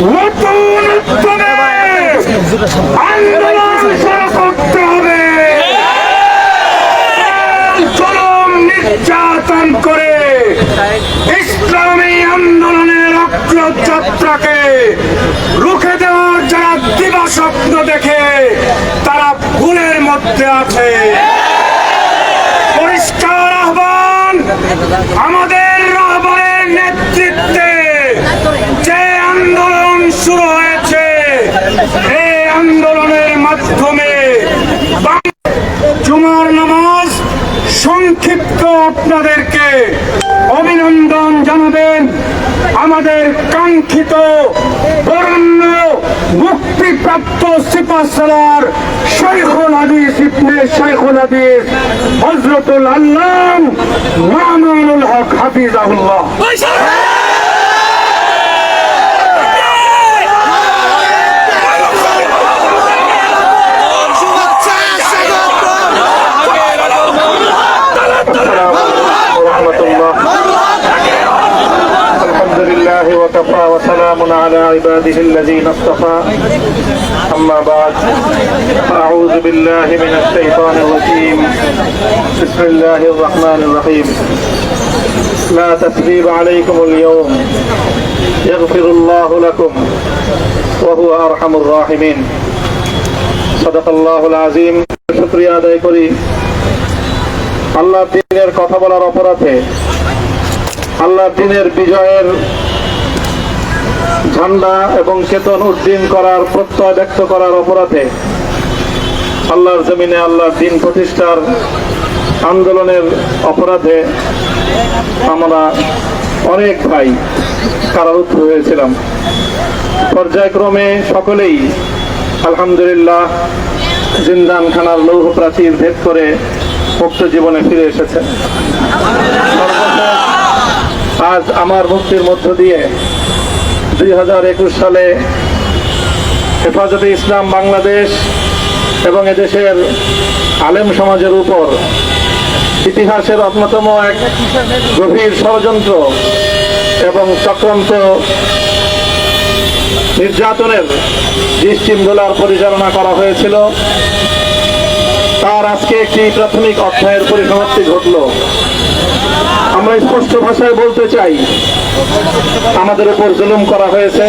নতুন উদ্যমে আন্দোলন শুরু করতে হবে। জুলুম নির্যাতন করে ইসলামী আন্দোলনের অগ্রযাত্রাকে রুখে দেওয়ার যারা দিবা স্বপ্ন দেখে তারা ভুলের মধ্যে আছে। পরিষ্কার আহ্বান, আমাদের রাহবরের নেতৃত্বে যে আন্দোলন শুরু হয়েছে, এই আন্দোলনের মাধ্যমে জুমার নামাজ সংক্ষিপ্ত আপনাদেরকে অভিনন্দন জানাবেন। আমাদের কাঙ্ক্ষিত বরেণ্য মুক্তিপ্রাপ্ত সিপাহসালার শাইখুল হাদিস ইবনে শাইখুল হাদিস হযরতুল আল্লাম মামুনুল হক হাফিজাহুল্লাহ। وكفى وسلام على عباده الذين اصطفى أما بعد فأعوذ بالله من الشيطان الرجيم بسم الله الرحمن الرحيم لا تثريب عليكم اليوم يغفر الله لكم وهو أرحم الراحمين صدق الله العظيم শুকরিয়া আদায় করি আল্লাহর দ্বীনের কথা বলার অপরাধে, আল্লাহর দ্বীনের বিজয়ের ঝান্ডা এবং চেতন উড্ডীন করার প্রত্যয় ব্যক্ত করার অপরাধে, আল্লাহর জমিনে আল্লাহর দ্বীন প্রতিষ্ঠার আন্দোলনের অপরাধে আমরা অনেক ভাই কারারুদ্ধ হয়েছিলাম। পর্যায়ক্রমে সকলেই আলহামদুলিল্লাহ জিন্দানখানার লৌহ প্রাচীর ভেদ করে মুক্ত জীবনে ফিরে এসেছেন। আজ আমার মুক্তির মধ্য দিয়ে 2021 সালে হেফাজতে ইসলাম বাংলাদেশ এবং এদেশের আলেম সমাজের উপর ইতিহাসের অন্যতম এক গভীর ষড়যন্ত্র এবং চক্রান্ত নির্যাতনের দৃষ্টিমূলার পরিচালনা করা হয়েছিল, তার আজকে একটি প্রাথমিক অধ্যায়ের পরিসমাপ্তি ঘটল। আমরা স্পষ্ট ভাষায় বলতে চাই, আমাদের উপর জুলুম করা হয়েছে,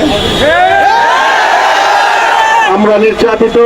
আমরা নির্যাতিত,